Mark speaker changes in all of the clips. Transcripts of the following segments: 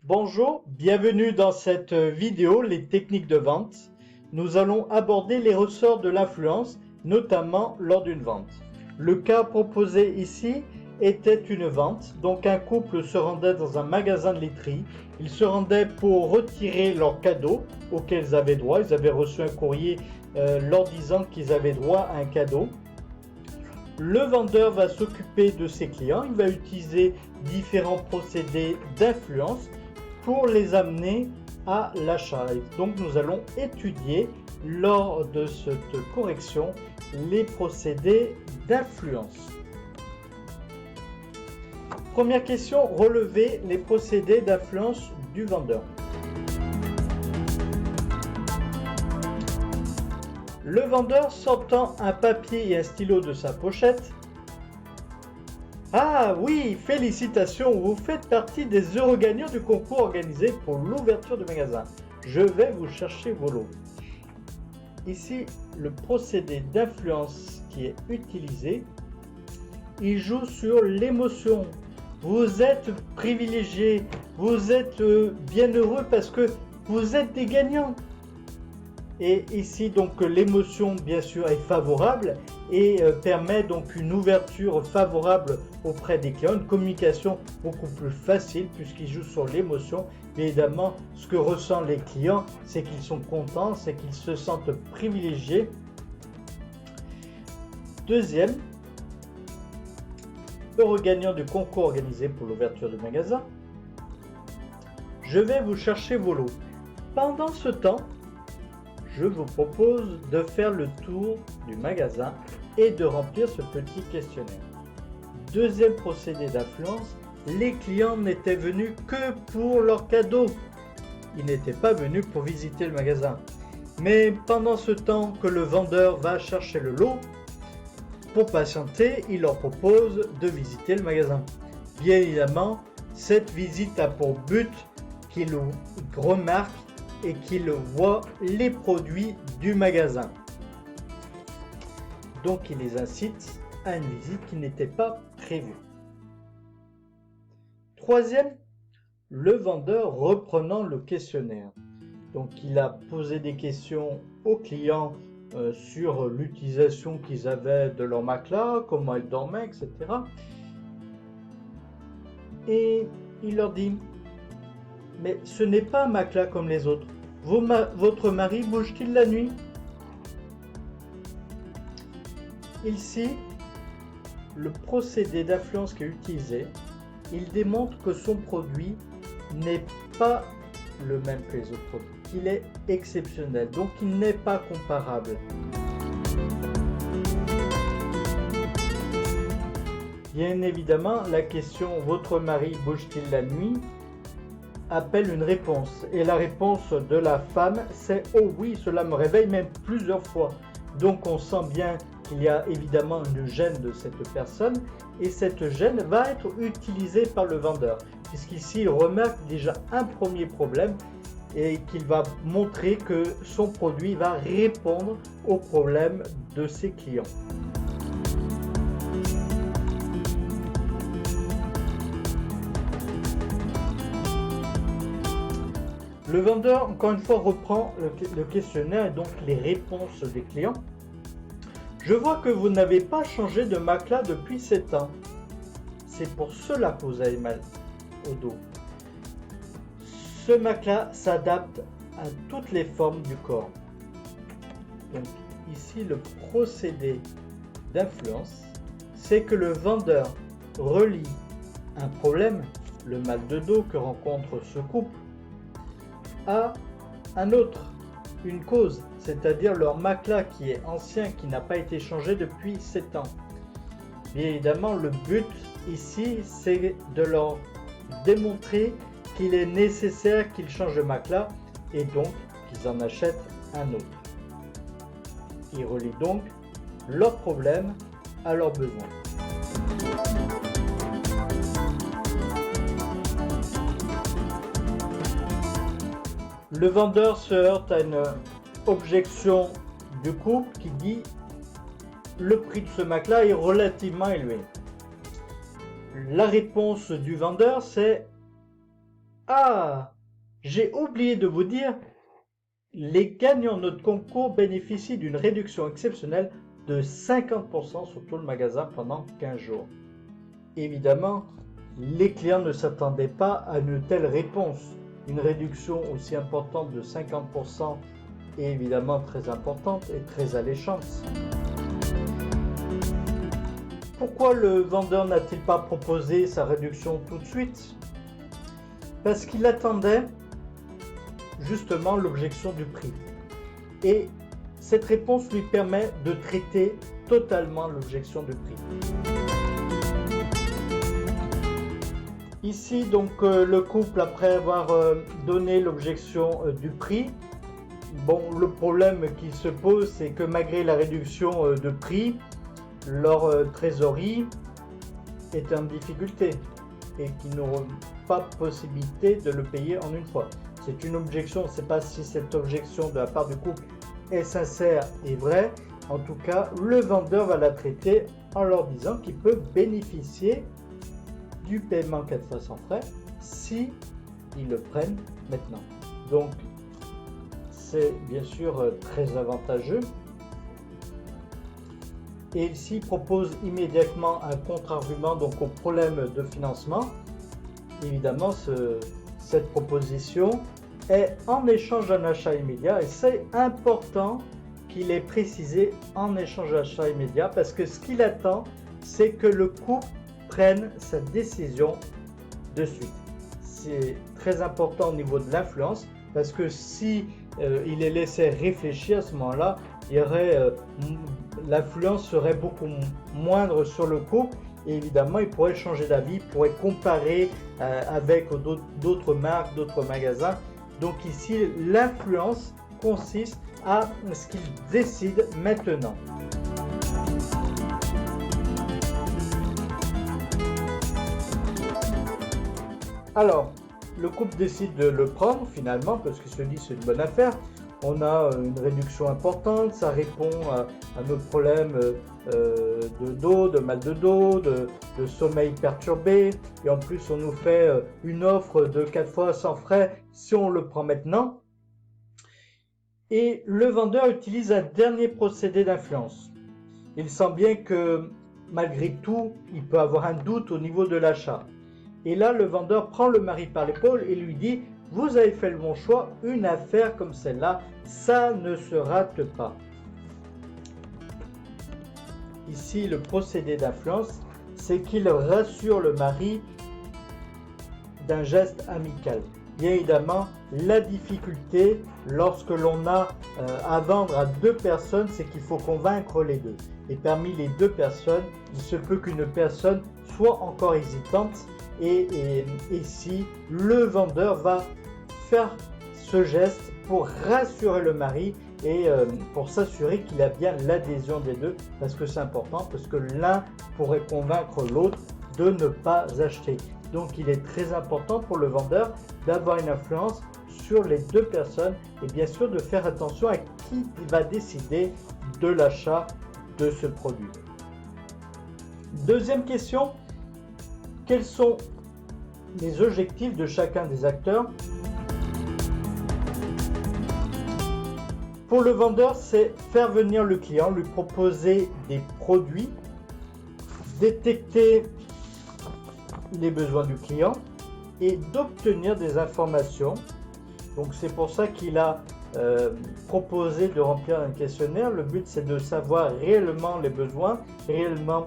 Speaker 1: Bonjour, bienvenue dans cette vidéo, les techniques de vente. Nous allons aborder les ressorts de l'influence, notamment lors d'une vente. Le cas proposé ici était une vente, donc un couple se rendait dans un magasin de laiterie. Ils se rendaient pour retirer leur cadeau auquel ils avaient droit. Ils avaient reçu un courrier leur disant qu'ils avaient droit à un cadeau. Le vendeur va s'occuper de ses clients, il va utiliser différents procédés d'influence pour les amener à l'achat. Donc nous allons étudier lors de cette correction les procédés d'influence. Première question, relever les procédés d'influence du vendeur. Le vendeur sortant un papier et un stylo de sa pochette. Ah oui, félicitations, vous faites partie des heureux gagnants du concours organisé pour l'ouverture du magasin. Je vais vous chercher vos lots. Ici, le procédé d'influence qui est utilisé, il joue sur l'émotion. Vous êtes privilégié, vous êtes bien heureux parce que vous êtes des gagnants. Et ici, donc, l'émotion, bien sûr, est favorable et permet donc une ouverture favorable auprès des clients, une communication beaucoup plus facile puisqu'il joue sur l'émotion. Mais évidemment, ce que ressentent les clients, c'est qu'ils sont contents, c'est qu'ils se sentent privilégiés. Deuxième, heureux gagnant du concours organisé pour l'ouverture du magasin. Je vais vous chercher vos lots. Pendant ce temps, je vous propose de faire le tour du magasin et de remplir ce petit questionnaire. Deuxième procédé d'influence, les clients n'étaient venus que pour leur cadeau. Ils n'étaient pas venus pour visiter le magasin. Mais pendant ce temps que le vendeur va chercher le lot, pour patienter, il leur propose de visiter le magasin. Bien évidemment, cette visite a pour but qu'ils remarquent et qu'ils voient les produits du magasin. Donc il les incite à une visite qui n'était pas prévue. Troisième, le vendeur reprenant le questionnaire. Donc il a posé des questions aux clients sur l'utilisation qu'ils avaient de leur matelas, comment ils dormaient, etc. Et il leur dit: mais ce n'est pas un matelas comme les autres. Votre mari bouge-t-il la nuit? Ici, le procédé d'influence qui est utilisé, il démontre que son produit n'est pas le même que les autres produits, qu'il est exceptionnel, donc il n'est pas comparable. Bien évidemment, la question « Votre mari bouge-t-il la nuit ?» appelle une réponse. Et la réponse de la femme, c'est « Oh oui, cela me réveille même plusieurs fois ». Donc on sent bien qu'il y a évidemment une gêne de cette personne et cette gêne va être utilisée par le vendeur puisqu'ici il remarque déjà un premier problème et qu'il va montrer que son produit va répondre aux problèmes de ses clients. Le vendeur, encore une fois, reprend le questionnaire et donc les réponses des clients. Je vois que vous n'avez pas changé de matelas depuis 7 ans. C'est pour cela que vous avez mal au dos. Ce matelas s'adapte à toutes les formes du corps. Donc ici, le procédé d'influence, c'est que le vendeur relie un problème, le mal de dos que rencontre ce couple, à un autre, une cause, c'est-à-dire leur matelas qui est ancien, qui n'a pas été changé depuis 7 ans. Bien évidemment, le but ici, c'est de leur démontrer qu'il est nécessaire qu'ils changent de matelas et donc qu'ils en achètent un autre. Ils relient donc leurs problèmes à leurs besoins. Le vendeur se heurte à une objection du couple qui dit le prix de ce matelas est relativement élevé. La réponse du vendeur, c'est Ah, j'ai oublié de vous dire, les gagnants de notre concours bénéficient d'une réduction exceptionnelle de 50% sur tout le magasin pendant 15 jours. Évidemment, les clients ne s'attendaient pas à une telle réponse. Une réduction aussi importante de 50% est évidemment très importante et très alléchante. Pourquoi le vendeur n'a-t-il pas proposé sa réduction tout de suite? Parce qu'il attendait justement l'objection du prix. Et cette réponse lui permet de traiter totalement l'objection du prix. Ici, donc, le couple, après avoir donné l'objection du prix, bon, le problème qui se pose, c'est que malgré la réduction de prix, leur trésorerie est en difficulté et qu'ils n'auront pas possibilité de le payer en une fois. C'est une objection, on ne sait pas si cette objection de la part du couple est sincère et vraie. En tout cas, le vendeur va la traiter en leur disant qu'ils peuvent bénéficier du paiement 4 fois sans frais si ils le prennent maintenant. Donc, c'est bien sûr très avantageux. Et ici, il propose immédiatement un contre-argument donc au problème de financement. Évidemment, cette proposition est en échange d'un achat immédiat et c'est important qu'il ait précisé en échange d'achat immédiat parce que ce qu'il attend, c'est que le couple prenne sa décision de suite. C'est très important au niveau de l'influence parce que si il est laissé réfléchir à ce moment-là, il y aurait l'influence serait beaucoup moindre sur le couple et évidemment il pourrait changer d'avis, il pourrait comparer avec d'autres marques, d'autres magasins. Donc ici l'influence consiste à ce qu'il décide maintenant. Alors, le couple décide de le prendre finalement parce qu'il se dit c'est une bonne affaire. On a une réduction importante, ça répond à nos problèmes de dos, de mal de dos, de sommeil perturbé. Et en plus, on nous fait une offre de 4 fois sans frais si on le prend maintenant. Et le vendeur utilise un dernier procédé d'influence. Il sent bien que malgré tout, il peut avoir un doute au niveau de l'achat. Et là, le vendeur prend le mari par l'épaule et lui dit « Vous avez fait le bon choix, une affaire comme celle-là, ça ne se rate pas. » Ici, le procédé d'influence, c'est qu'il rassure le mari d'un geste amical. Bien évidemment, la difficulté lorsque l'on a à vendre à 2 personnes, c'est qu'il faut convaincre les deux. Et parmi les 2 personnes, il se peut qu'une personne soit encore hésitante. Et ici, le vendeur va faire ce geste pour rassurer le mari et pour s'assurer qu'il a bien l'adhésion des deux, parce que c'est important, parce que l'un pourrait convaincre l'autre de ne pas acheter. Donc il est très important pour le vendeur d'avoir une influence sur les 2 personnes et bien sûr de faire attention à qui va décider de l'achat de ce produit. Deuxième question. Quels sont les objectifs de chacun des acteurs? Pour le vendeur, c'est faire venir le client, lui proposer des produits, détecter les besoins du client et d'obtenir des informations. Donc c'est pour ça qu'il a proposé de remplir un questionnaire. Le but, c'est de savoir réellement les besoins, réellement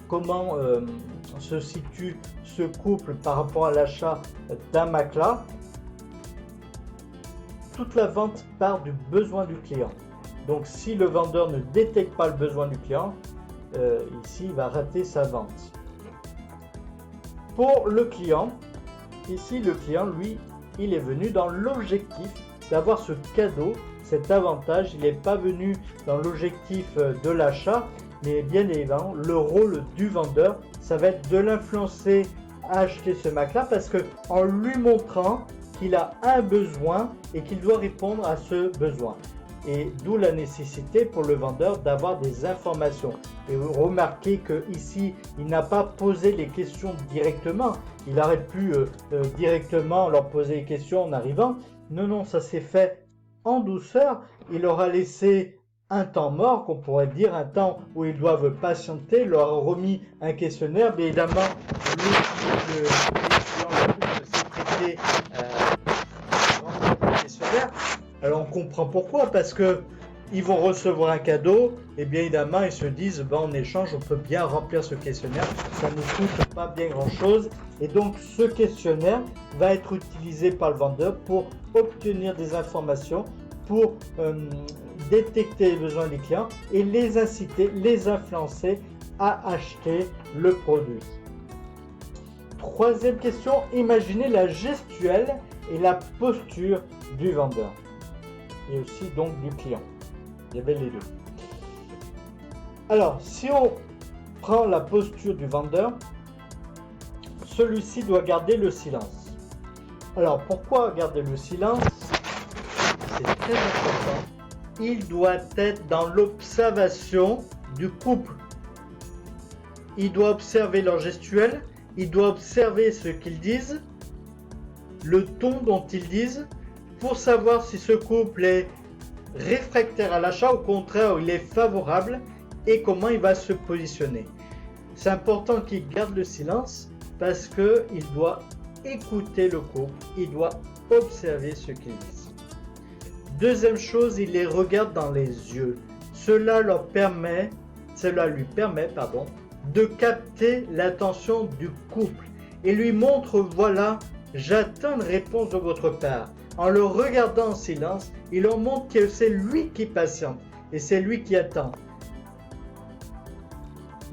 Speaker 1: comment se situe ce couple par rapport à l'achat d'un matelas. Toute la vente part du besoin du client. Donc si le vendeur ne détecte pas le besoin du client, ici il va rater sa vente. Pour le client, ici le client, lui, il est venu dans l'objectif d'avoir ce cadeau, cet avantage. Il n'est pas venu dans l'objectif de l'achat, mais bien évidemment, le rôle du vendeur, ça va être de l'influencer à acheter ce matelas parce que en lui montrant qu'il a un besoin et qu'il doit répondre à ce besoin. et d'où la nécessité pour le vendeur d'avoir des informations. Et vous remarquez qu'ici, il n'a pas posé les questions directement. Il aurait pu directement leur poser les questions en arrivant. Non, non, ça s'est fait en douceur. Il leur a laissé un temps mort, qu'on pourrait dire, un temps où ils doivent patienter, leur a remis un questionnaire. Bien évidemment, le client s'est prêté questionnaire. Alors on comprend pourquoi, parce que ils vont recevoir un cadeau, et bien évidemment ils se disent, en échange on peut bien remplir ce questionnaire, ça ne coûte pas bien grand chose, et donc ce questionnaire va être utilisé par le vendeur pour obtenir des informations, pour détecter les besoins des clients et les inciter, les influencer à acheter le produit. Troisième question, imaginez la gestuelle et la posture du vendeur et aussi donc du client. Il y avait les deux. Alors, si on prend la posture du vendeur, celui-ci doit garder le silence. Alors, pourquoi garder le silence? C'est très important. Il doit être dans l'observation du couple. Il doit observer leur gestuelle, il doit observer ce qu'ils disent, le ton dont ils disent, pour savoir si ce couple est réfractaire à l'achat, au contraire, il est favorable et comment il va se positionner. C'est important qu'il garde le silence parce qu'il doit écouter le couple, il doit observer ce qu'ils disent. Deuxième chose, il les regarde dans les yeux. Cela lui permet de capter l'attention du couple et lui montre, voilà, j'attends une réponse de votre part. En le regardant en silence, il leur montre que c'est lui qui patiente et c'est lui qui attend.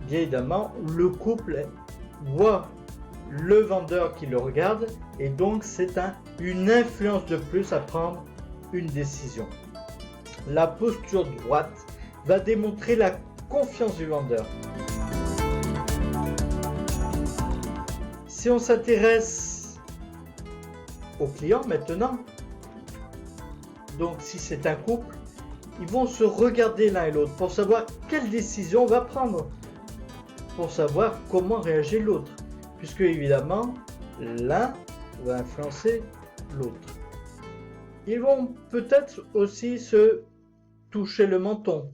Speaker 1: Bien évidemment, le couple voit le vendeur qui le regarde et donc c'est une influence de plus à prendre une décision. La posture droite va démontrer la confiance du vendeur. Si on s'intéresse au client maintenant, donc si c'est un couple, ils vont se regarder l'un et l'autre pour savoir quelle décision on va prendre, pour savoir comment réagir l'autre, puisque évidemment l'un va influencer l'autre. Ils vont peut-être aussi se toucher le menton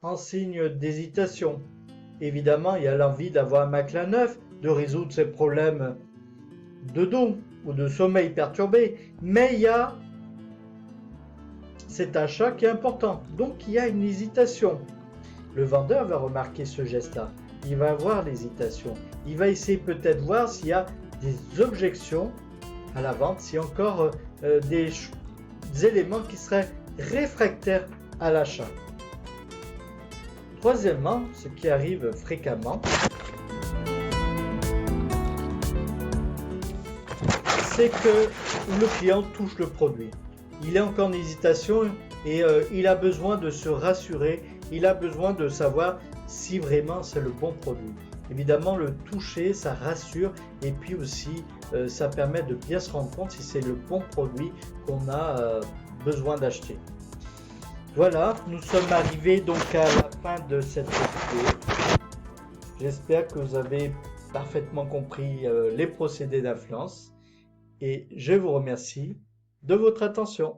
Speaker 1: en signe d'hésitation. Évidemment, il y a l'envie d'avoir un matelas neuf, de résoudre ses problèmes de dos ou de sommeil perturbé, mais il y a cet achat qui est important. Donc il y a une hésitation. Le vendeur va remarquer ce geste-là. Il va avoir l'hésitation. Il va essayer peut-être voir s'il y a des objections à la vente, s'il y a encore des éléments qui seraient réfractaires à l'achat. Troisièmement, ce qui arrive fréquemment, c'est que le client touche le produit. Il est encore en hésitation et il a besoin de se rassurer, il a besoin de savoir si vraiment c'est le bon produit. Évidemment, le toucher, ça rassure et puis aussi, ça permet de bien se rendre compte si c'est le bon produit qu'on a besoin d'acheter. Voilà, nous sommes arrivés donc à la fin de cette vidéo. J'espère que vous avez parfaitement compris les procédés d'influence et je vous remercie de votre attention.